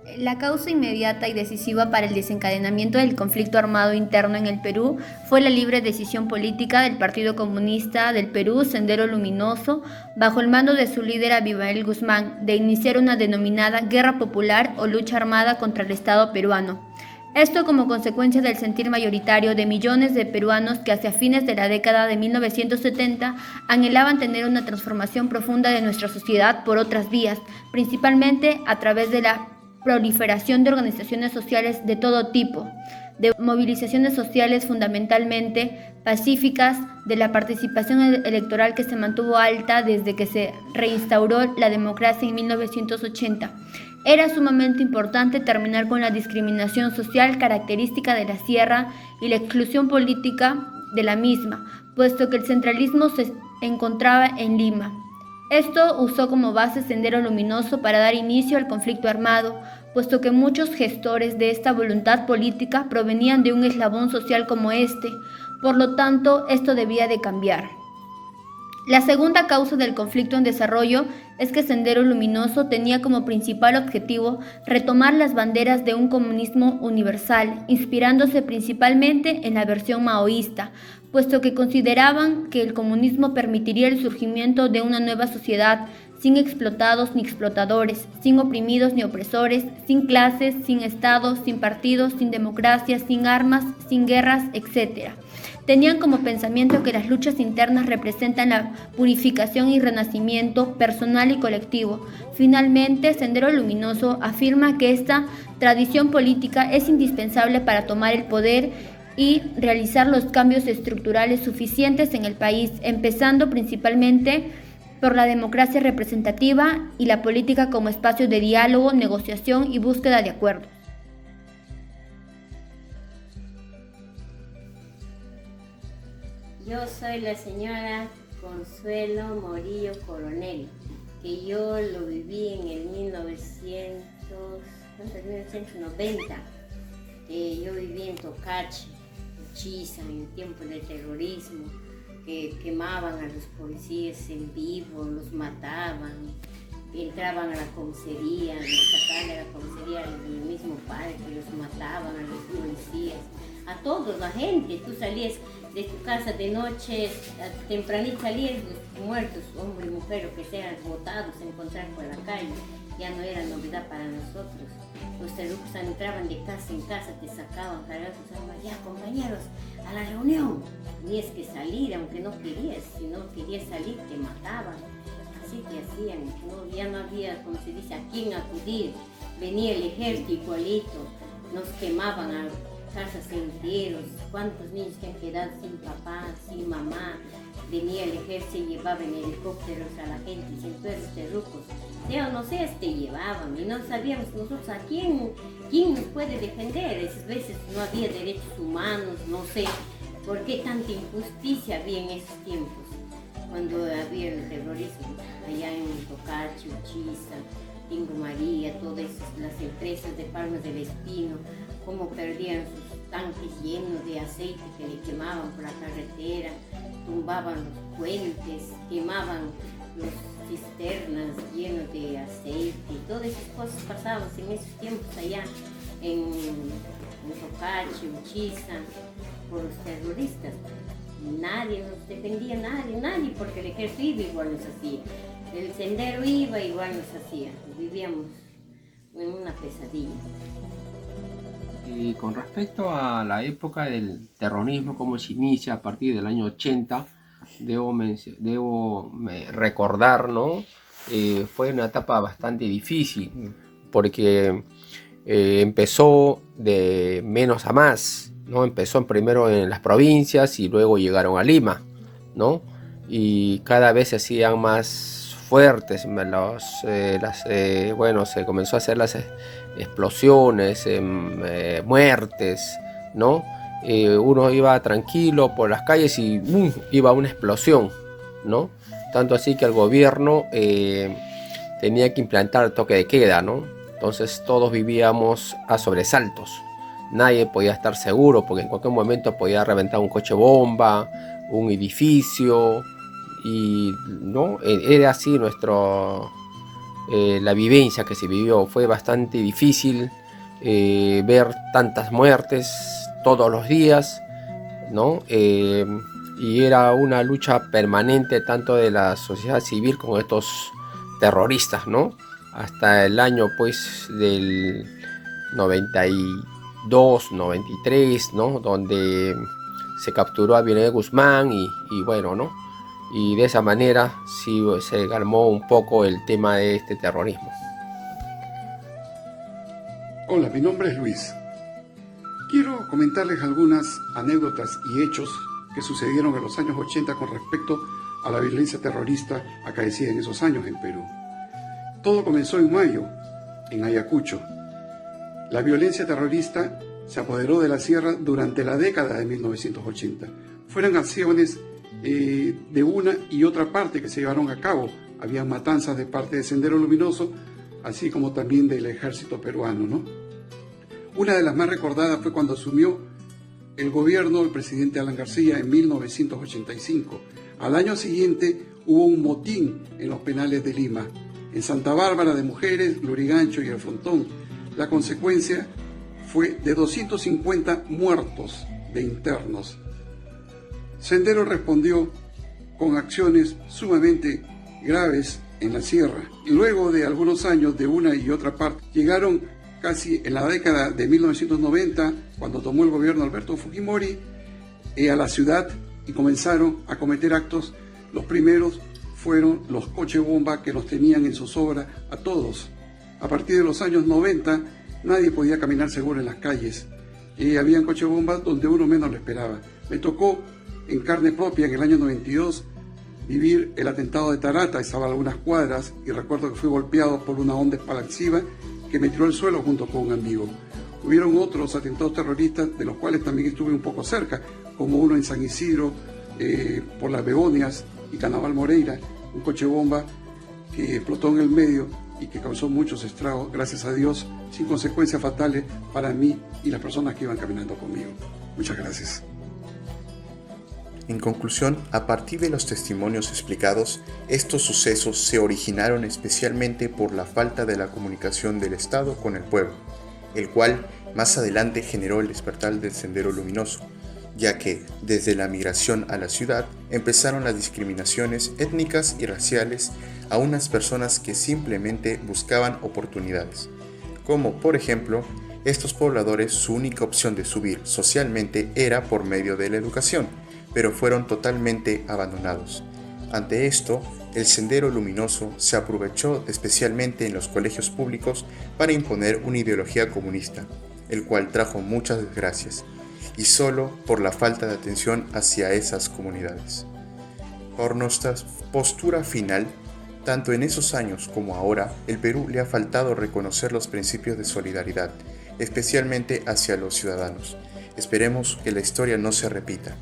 La causa inmediata y decisiva para el desencadenamiento del conflicto armado interno en el Perú fue la libre decisión política del Partido Comunista del Perú, Sendero Luminoso, bajo el mando de su líder Abimael Guzmán, de iniciar una denominada guerra popular o lucha armada contra el Estado peruano. Esto como consecuencia del sentir mayoritario de millones de peruanos que hacia fines de la década de 1970 anhelaban tener una transformación profunda de nuestra sociedad por otras vías, principalmente a través de la proliferación de organizaciones sociales de todo tipo, de movilizaciones sociales fundamentalmente pacíficas, de la participación electoral que se mantuvo alta desde que se reinstauró la democracia en 1980. Era sumamente importante terminar con la discriminación social característica de la sierra y la exclusión política de la misma, puesto que el centralismo se encontraba en Lima. Esto usó como base Sendero Luminoso para dar inicio al conflicto armado, puesto que muchos gestores de esta voluntad política provenían de un eslabón social como este. Por lo tanto, esto debía de cambiar. La segunda causa del conflicto en desarrollo es que Sendero Luminoso tenía como principal objetivo retomar las banderas de un comunismo universal, inspirándose principalmente en la versión maoísta, puesto que consideraban que el comunismo permitiría el surgimiento de una nueva sociedad, sin explotados ni explotadores, sin oprimidos ni opresores, sin clases, sin estados, sin partidos, sin democracia, sin armas, sin guerras, etc. Tenían como pensamiento que las luchas internas representan la purificación y renacimiento personal y colectivo. Finalmente, Sendero Luminoso afirma que esta tradición política es indispensable para tomar el poder y realizar los cambios estructurales suficientes en el país, empezando principalmente por la democracia representativa y la política como espacio de diálogo, negociación y búsqueda de acuerdos. Yo soy la señora Consuelo Morillo Coronel, que yo lo viví en el 1990. Yo viví en Tocache, Uchiza, en el tiempo del terrorismo, que quemaban a los policías en vivo, los mataban, entraban a la comisaría, los sacaban de la comisaría el mismo padre, que los mataban a los policías, a todos, la gente. Tú salías de tu casa de noche, tempranito salías, los muertos, hombre y mujer, o que sean, botados, se encontraban por la calle. Ya no era novedad para nosotros. Los terrucos entraban de casa en casa, te sacaban, cargaban tus armas, ya compañeros, a la reunión. Tenías que salir, aunque no querías, si no querías salir te mataban. Así que hacían, ¿no? Ya no había, como se dice, a quién acudir. Venía el ejército igualito, nos quemaban a casas enteros, cuántos niños que han quedado sin papá, sin mamá. Venía el ejército y llevaba en helicópteros a la gente, sin todos los terrucos. Sea o no sea, te llevaban y no sabíamos nosotros a quién nos puede defender. Esas veces no había derechos humanos, no sé por qué tanta injusticia había en esos tiempos, cuando había el terrorismo, allá en Tocache, Uchiza, Tingo María, todas las empresas de Palmas del Espino, cómo perdían sus tanques llenos de aceite que le quemaban por la carretera, tumbaban los puentes, quemaban los cisternas llenos de aceite, todas esas cosas pasaban en esos tiempos allá en Tocache, Uchiza, por los terroristas. Nadie nos defendía, nadie, porque el ejército iba igual nos hacía, el sendero iba igual nos hacía, vivíamos en una pesadilla. Y con respecto a la época del terrorismo, cómo se inicia a partir del año 80, debo recordar, ¿no? Fue una etapa bastante difícil, porque empezó de menos a más, ¿no? Empezó primero en las provincias y luego llegaron a Lima, ¿no? Y cada vez se hacían más fuertes se comenzó a hacer las explosiones, muertes, ¿no? Uno iba tranquilo por las calles y iba una explosión, ¿no? Tanto así que el gobierno tenía que implantar el toque de queda, ¿no? Entonces todos vivíamos a sobresaltos. Nadie podía estar seguro porque en cualquier momento podía reventar un coche bomba, un edificio, y no era así la vivencia que se vivió. Fue bastante difícil ver tantas muertes todos los días, ¿no? Y era una lucha permanente tanto de la sociedad civil con estos terroristas, ¿no? Hasta el año pues del 92, 93, ¿no? Donde se capturó a Vianey Guzmán y bueno, ¿no? Y de esa manera sí se calmó un poco el tema de este terrorismo. Hola, mi nombre es Luis. Quiero comentarles algunas anécdotas y hechos que sucedieron en los años 80 con respecto a la violencia terrorista acaecida en esos años en Perú. Todo comenzó en mayo, en Ayacucho. La violencia terrorista se apoderó de la sierra durante la década de 1980. Fueron acciones de una y otra parte que se llevaron a cabo. Había matanzas de parte de Sendero Luminoso, así como también del ejército peruano, ¿no? Una de las más recordadas fue cuando asumió el gobierno del presidente Alan García en 1985. Al año siguiente hubo un motín en los penales de Lima, en Santa Bárbara de Mujeres, Lurigancho y El Frontón. La consecuencia fue de 250 muertos de internos. Sendero respondió con acciones sumamente graves en la sierra. Luego de algunos años de una y otra parte, llegaron casi en la década de 1990, cuando tomó el gobierno Alberto Fujimori, a la ciudad y comenzaron a cometer actos. Los primeros fueron los coches bomba que los tenían en zozobra a todos. A partir de los años 90, nadie podía caminar seguro en las calles. Habían coches bomba donde uno menos lo esperaba. Me tocó en carne propia en el año 92 vivir el atentado de Tarata. Estaba a algunas cuadras y recuerdo que fui golpeado por una onda expansiva que me tiró al suelo junto con un amigo. Hubieron otros atentados terroristas de los cuales también estuve un poco cerca, como uno en San Isidro, por las Begonias y Carnaval Moreira, un coche bomba que explotó en el medio y que causó muchos estragos, gracias a Dios, sin consecuencias fatales para mí y las personas que iban caminando conmigo. Muchas gracias. En conclusión, a partir de los testimonios explicados, estos sucesos se originaron especialmente por la falta de la comunicación del Estado con el pueblo, el cual más adelante generó el despertar del Sendero Luminoso, ya que desde la migración a la ciudad empezaron las discriminaciones étnicas y raciales a unas personas que simplemente buscaban oportunidades, como por ejemplo, estos pobladores su única opción de subir socialmente era por medio de la educación, pero fueron totalmente abandonados. Ante esto, el Sendero Luminoso se aprovechó especialmente en los colegios públicos para imponer una ideología comunista, el cual trajo muchas desgracias, y solo por la falta de atención hacia esas comunidades. Por nuestra postura final, tanto en esos años como ahora, el Perú le ha faltado reconocer los principios de solidaridad, especialmente hacia los ciudadanos. Esperemos que la historia no se repita.